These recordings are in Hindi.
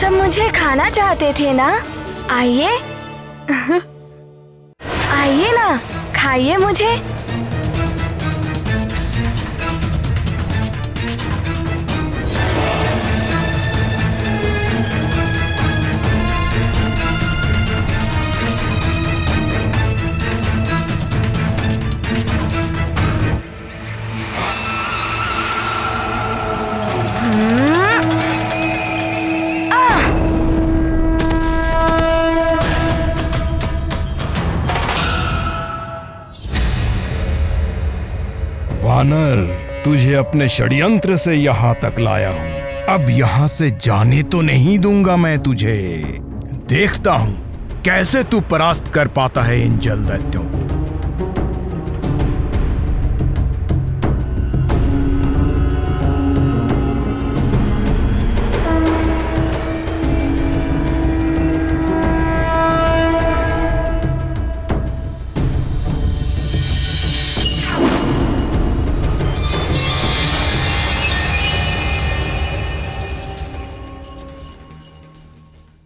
सब मुझे खाना चाहते थे ना? आइए आइए ना, खाइए मुझे। वानर, तुझे अपने षड्यंत्र से यहाँ तक लाया हूँ। अब यहाँ से जाने तो नहीं दूंगा मैं तुझे। देखता हूँ कैसे तू परास्त कर पाता है इन जल दैत्यों को।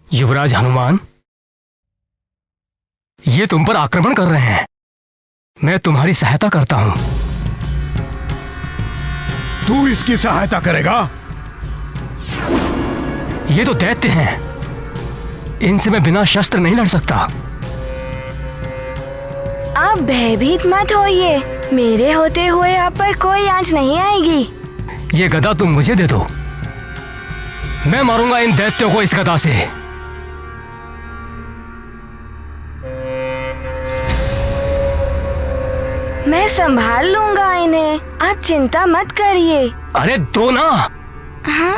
युवराज हनुमान, ये तुम पर आक्रमण कर रहे हैं। मैं तुम्हारी सहायता करता हूं। तू इसकी सहायता करेगा? ये तो दैत्य हैं। इनसे मैं बिना शस्त्र नहीं लड़ सकता। आप भयभीत मत होइए। मेरे होते हुए आप पर कोई आंच नहीं आएगी। ये गदा तुम मुझे दे दो। मैं मारूंगा इन दैत्यों को इस गदा से। मैं संभाल लूंगा इन्हें, आप चिंता मत करिए। अरे दो ना। हाँ?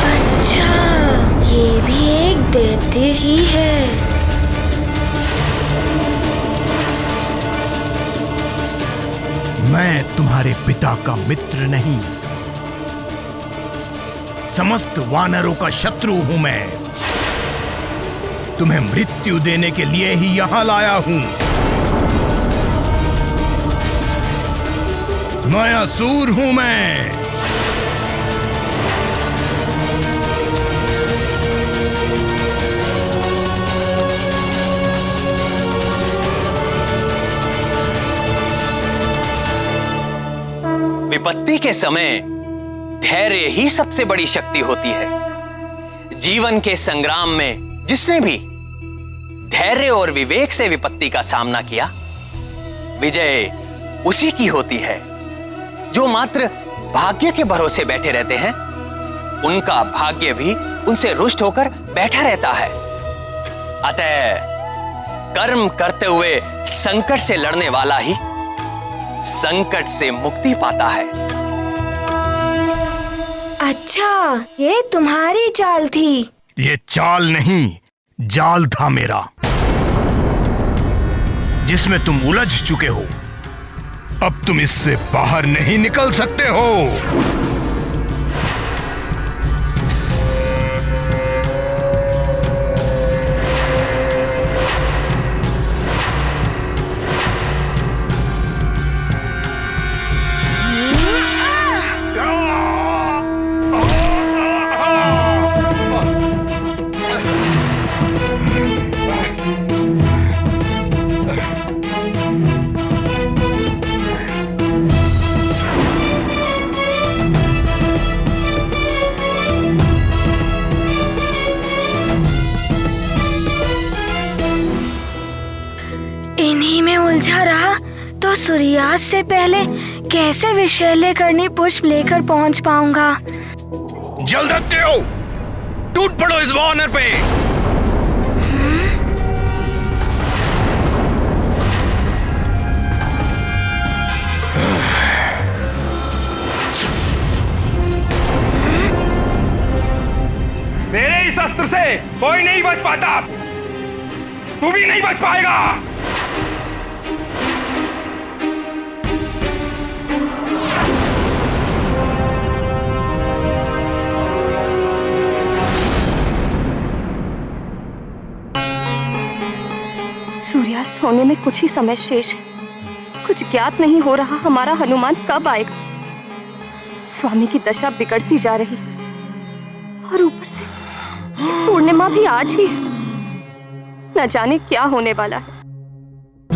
अच्छा, ये भी एक दैत्य ही है। मैं तुम्हारे पिता का मित्र नहीं, समस्त वानरों का शत्रु हूं मैं। तुम्हें मृत्यु देने के लिए ही यहां लाया हूं। मैं असुर हूं मैं। विपत्ति के समय धैर्य ही सबसे बड़ी शक्ति होती है। जीवन के संग्राम में जिसने भी धैर्य और विवेक से विपत्ति का सामना किया, विजय उसी की होती है। जो मात्र भाग्य के भरोसे बैठे रहते हैं, उनका भाग्य भी उनसे रुष्ट होकर बैठा रहता है। अतः कर्म करते हुए संकट से लड़ने वाला ही संकट से मुक्ति पाता है। अच्छा, ये तुम्हारी चाल थी। ये चाल नहीं, जाल था मेरा, जिसमें तुम उलझ चुके हो। अब तुम इससे बाहर नहीं निकल सकते हो। इन्हीं में उलझा रहा तो सूर्यास्त से पहले कैसे विषैले करनी पुष्प लेकर पहुंच पाऊंगा। जल्द हटते हो, टूट पड़ो इस वानर पे। मेरे इस अस्त्र से कोई नहीं बच पाता। तू भी नहीं बच पाएगा। होने में कुछ ही समय शेष है। कुछ ज्ञात नहीं हो रहा हमारा हनुमान कब आएगा। स्वामी की दशा बिगड़ती जा रही है और ऊपर से ये पूर्णिमा भी आज ही है। न जाने क्या होने वाला है।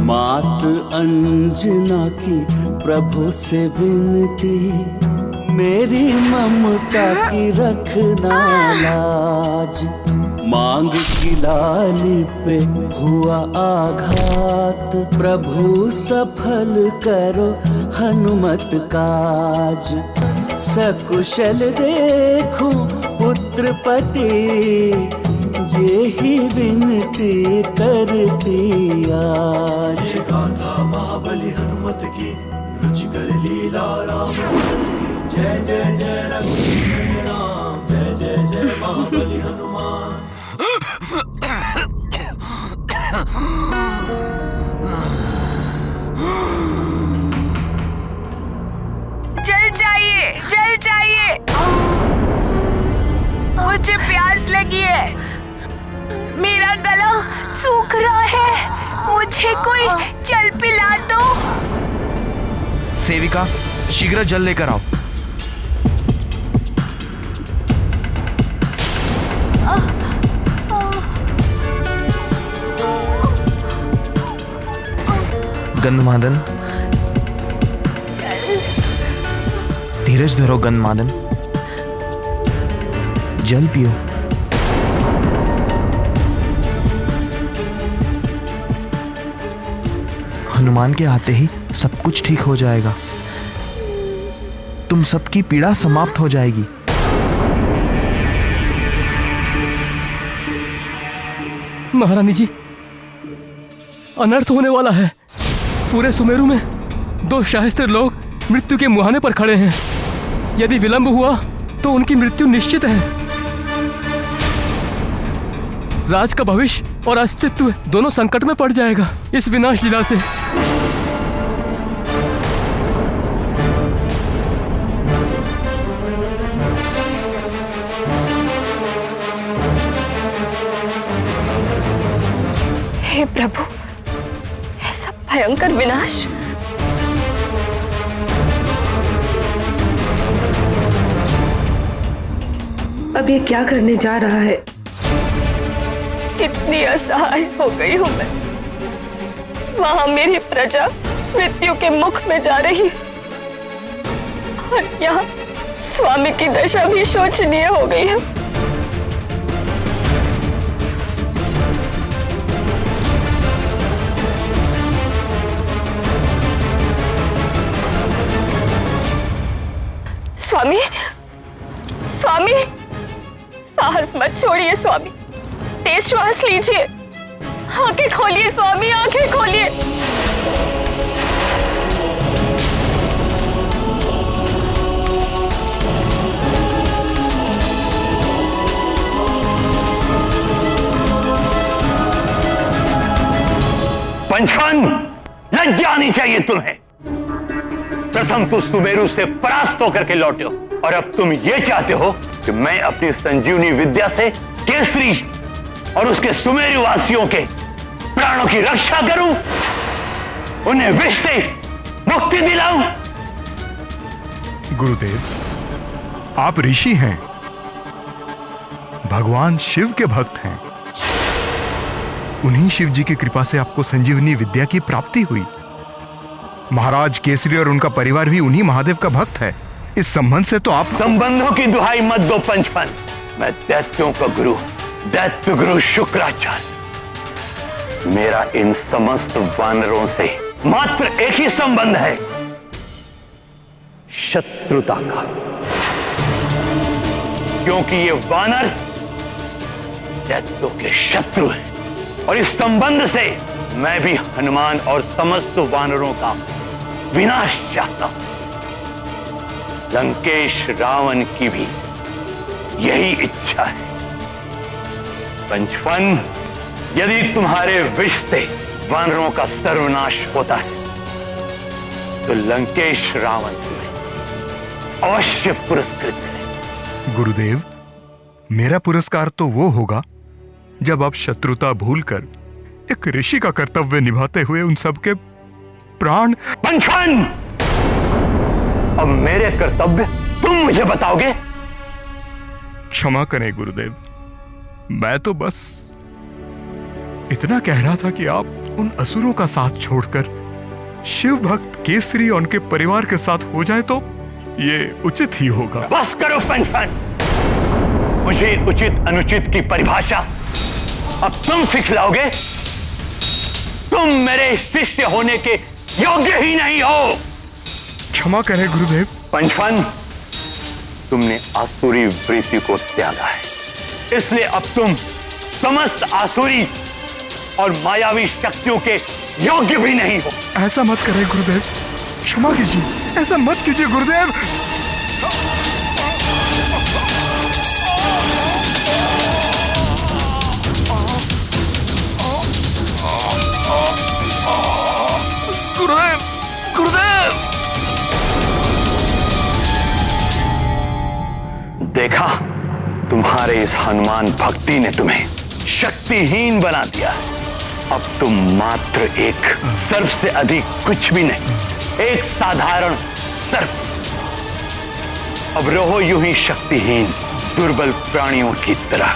मात अंजना की प्रभु से विनती, मेरी ममता की रखना लाज। मांग की लाली पे हुआ आघात, प्रभु सफल करो हनुमत काज। सकुशल देखूं पुत्र पति, ये ही विनती करती आज। गाथा महाबली हनुमत की, रुचिकर लीला राम। जय जय जय रघुवीर राम, जय जय जय महाबली हनुमान। जल चाहिए, जल चाहिए, मुझे प्यास लगी है, मेरा गला सूख रहा है, मुझे कोई जल पिला दो। सेविका, शीघ्र जल लेकर आओ। गंधमादन, धीरज धरो गंधमादन, जल पियो। हनुमान के आते ही सब कुछ ठीक हो जाएगा। तुम सबकी पीड़ा समाप्त हो जाएगी। महारानी जी, अनर्थ होने वाला है। पूरे सुमेरु में 2 शास्त्र लोग मृत्यु के मुहाने पर खड़े हैं। यदि विलंब हुआ तो उनकी मृत्यु निश्चित है। राज का भविष्य और अस्तित्व दोनों संकट में पड़ जाएगा इस विनाश लीला से। हे प्रभु, ऐसा भयंकर विनाश। अब ये क्या करने जा रहा है? कितनी असहाय हो गई हूं मैं। वहां मेरी प्रजा मृत्यु के मुख में जा रही है और यहाँ स्वामी की दशा भी शोचनीय हो गई है। स्वामी, स्वामी, साहस मत छोड़िए स्वामी, तेज श्वास लीजिए, आंखें खोलिए स्वामी, आंखें खोलिए। पंचफन, लज्जा आनी चाहिए तुम्हें। प्रथम तुम सुमेरु से परास्त होकर के लौटे हो और अब तुम ये चाहते हो कि मैं अपनी संजीवनी विद्या से केसरी और उसके सुमेरु वासियों के प्राणों की रक्षा करूं, उन्हें विष से मुक्ति दिलाऊं। गुरुदेव, आप ऋषि हैं, भगवान शिव के भक्त हैं। उन्हीं शिव जी की कृपा से आपको संजीवनी विद्या की प्राप्ति हुई। महाराज केसरी और उनका परिवार भी उन्हीं महादेव का भक्त है। इस संबंध से तो आप संबंधों की दुहाई मत दो पंचफन। मैं दैत्यों का गुरु, दैत्य गुरु शुक्राचार्य। मेरा इन समस्त वानरों से मात्र एक ही संबंध है, शत्रुता का। क्योंकि ये वानर दैत्यों के शत्रु हैं और इस संबंध से मैं भी हनुमान और समस्त वानरों का विनाश चाहता हूं। लंकेश रावण की भी यही इच्छा है। पंचफन, यदि तुम्हारे विष से वानरों का सर्वनाश होता है तो लंकेश रावण तुम्हें अवश्य पुरस्कृत करें। गुरुदेव, मेरा पुरस्कार तो वो होगा जब आप शत्रुता भूलकर एक ऋषि का कर्तव्य निभाते हुए उन सबके प्राण। पंचन, अब मेरे कर्तव्य तुम मुझे बताओगे? क्षमा करें गुरुदेव, मैं तो बस इतना कह रहा था कि आप उन असुरों का साथ छोड़कर शिव भक्त केसरी और उनके परिवार के साथ हो जाए तो ये उचित ही होगा। बस करो पंचन, मुझे उचित अनुचित की परिभाषा अब तुम सिखलाओगे? तुम मेरे शिष्य होने के योग्य ही नहीं हो। क्षमा करें गुरुदेव। पंचन, तुमने आसुरी वृत्ति को त्यागा है, इसलिए अब तुम समस्त आसुरी और मायावी शक्तियों के योग्य भी नहीं हो। ऐसा मत करें गुरुदेव, क्षमा कीजिए, ऐसा मत कीजिए गुरुदेव। गुरुदेव, गुरुदेव! देखा, तुम्हारे इस हनुमान भक्ति ने तुम्हें शक्तिहीन बना दिया है। अब तुम मात्र एक सर्प से अधिक कुछ भी नहीं, एक साधारण सर्प। अब रहो यूं ही शक्तिहीन दुर्बल प्राणियों की तरह।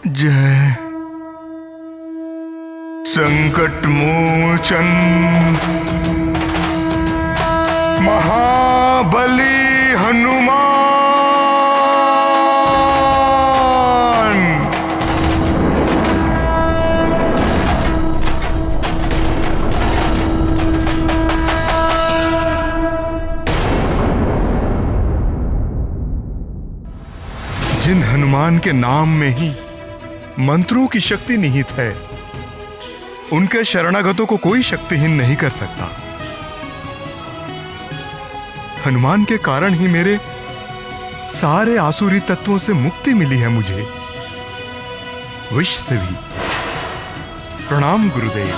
जय संकट मोचन महाबली हनुमान। जिन हनुमान के नाम में ही मंत्रों की शक्ति निहित है, उनके शरणागतों को कोई शक्तिहीन नहीं कर सकता। हनुमान के कारण ही मेरे सारे आसुरी तत्वों से मुक्ति मिली है मुझे, विष से भी। प्रणाम गुरुदेव।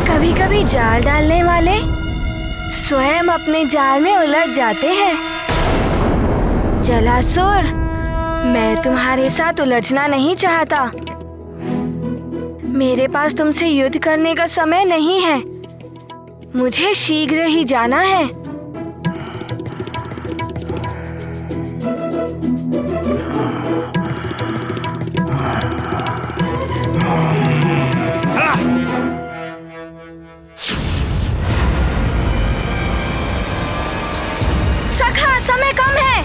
कभी कभी जाल डालने वाले स्वयं अपने जाल में उलझ जाते हैं। जलासुर, मैं तुम्हारे साथ उलझना नहीं चाहता। मेरे पास तुमसे युद्ध करने का समय नहीं है, मुझे शीघ्र ही जाना है। सखा, समय कम है।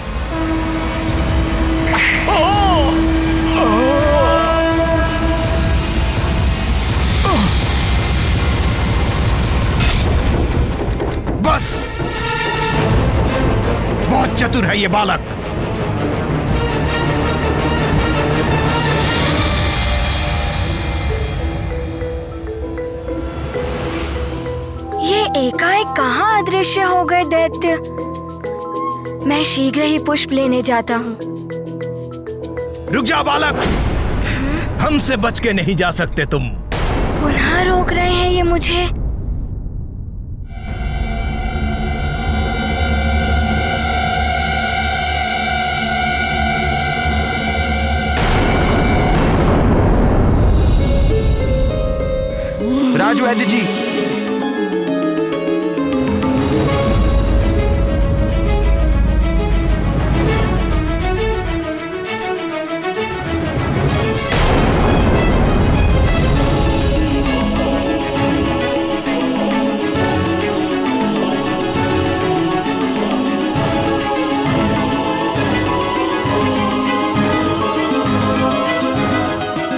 बस, बहुत चतुर है ये बालक। ये एकाएक कहाँ अदृश्य हो गए दैत्य। मैं शीघ्र ही पुष्प लेने जाता हूँ। रुक जा बालक, हमसे बच के नहीं जा सकते तुम। पुनः रोक रहे हैं ये मुझे। राज वैद्य जी,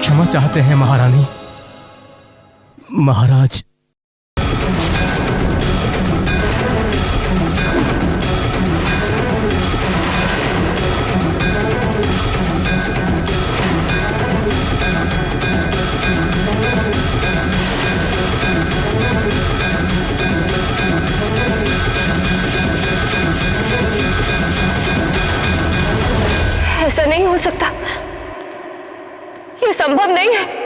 क्षमा चाहते हैं महारानी। महाराज, ऐसा नहीं हो सकता, ये संभव नहीं है।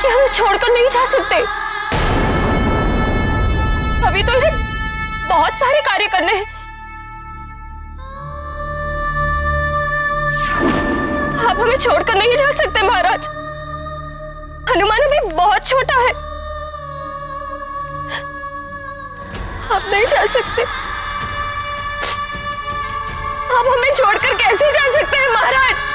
कि हम छोड़कर नहीं जा सकते। अभी तो इन्हें बहुत सारे कार्य करने हैं। आप हमें छोड़कर नहीं जा सकते महाराज। हनुमान अभी बहुत छोटा है। आप नहीं जा सकते। आप हमें छोड़कर कैसे जा सकते हैं महाराज?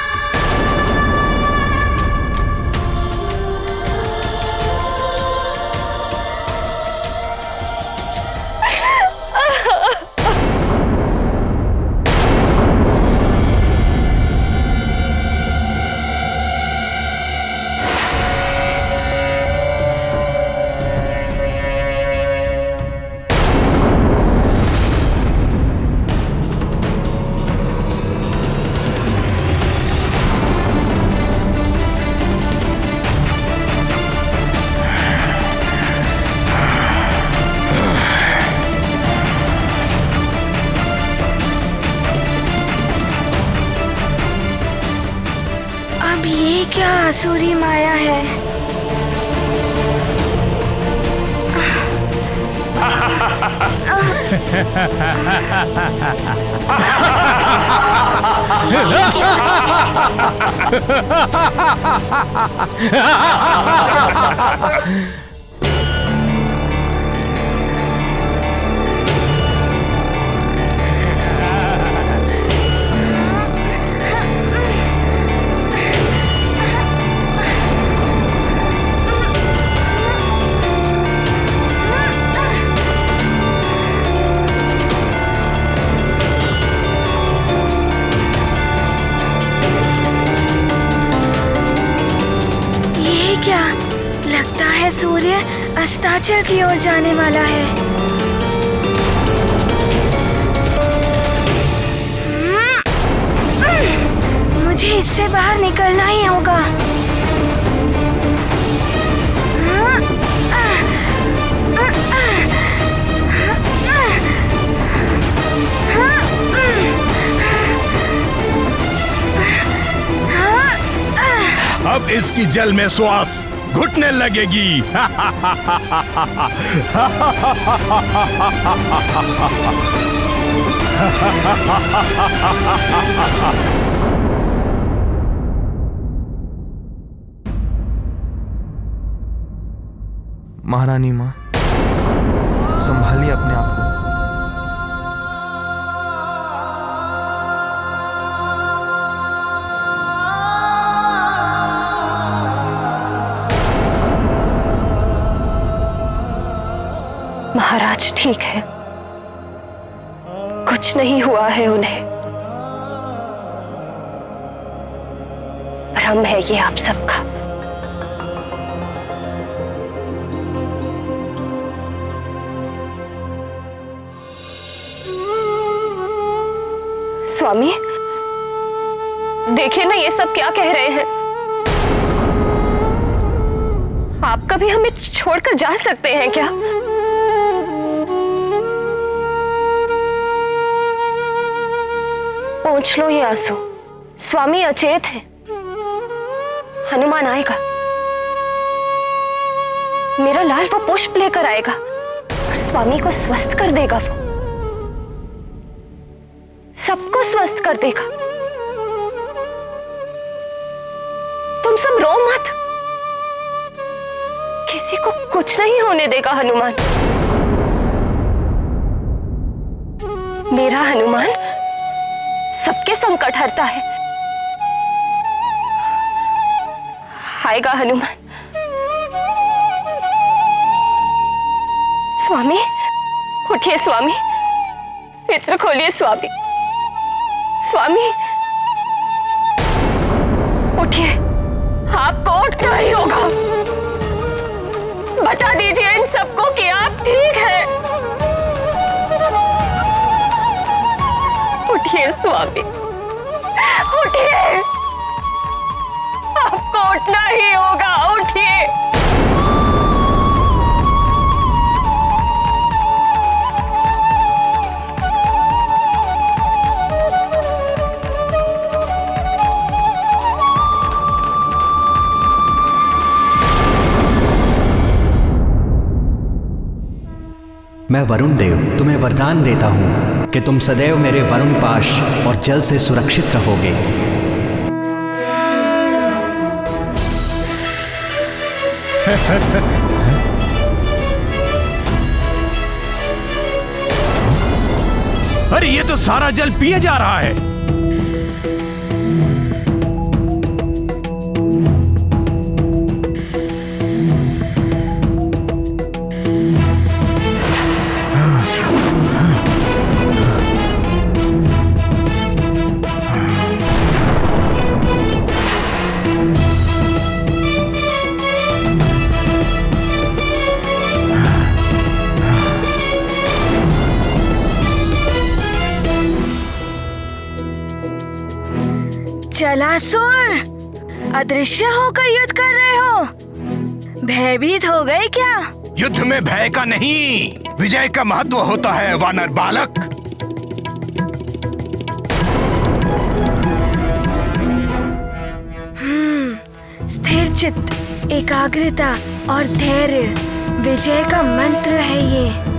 अब ये क्या आसुरी माया है? क्या लगता है सूर्य अस्ताचल की ओर जाने वाला है। मुझे इससे बाहर निकलना ही होगा। अब इसकी जल में श्वास घुटने लगेगी। महारानी माँ, संभालिए अपने आप को। महाराज ठीक है, कुछ नहीं हुआ है उन्हें। भ्रम है ये आप सबका। स्वामी, देखिए ना ये सब क्या कह रहे हैं। आप कभी हमें छोड़कर जा सकते हैं क्या? पोंछ लो ये आंसू। स्वामी अचेत है, हनुमान आएगा। मेरा लाल वो पुष्प लेकर आएगा और स्वामी को स्वस्थ कर देगा। वो सबको स्वस्थ कर देगा। तुम सब रो मत, किसी को कुछ नहीं होने देगा हनुमान। मेरा हनुमान सबके संकट हरता है। आएगा हनुमान। स्वामी उठिए, स्वामी नेत्र खोलिए। स्वामी, स्वामी उठिए, आपको उठना ही होगा। बता दीजिए इन सबको कि आप ठीक हैं। उठिए स्वामी, उठिए, आपको उठना ही होगा। उठिए। मैं वरुण देव तुम्हें वरदान देता हूँ कि तुम सदैव मेरे वरुण पाश और जल से सुरक्षित रहोगे। अरे ये तो सारा जल पिए जा रहा है। जलासुर, अदृश्य होकर युद्ध कर रहे हो? भयभीत हो गए क्या? युद्ध में भय का नहीं, विजय का महत्व होता है वानर बालक। स्थिर चित्त, एकाग्रता और धैर्य विजय का मंत्र है ये।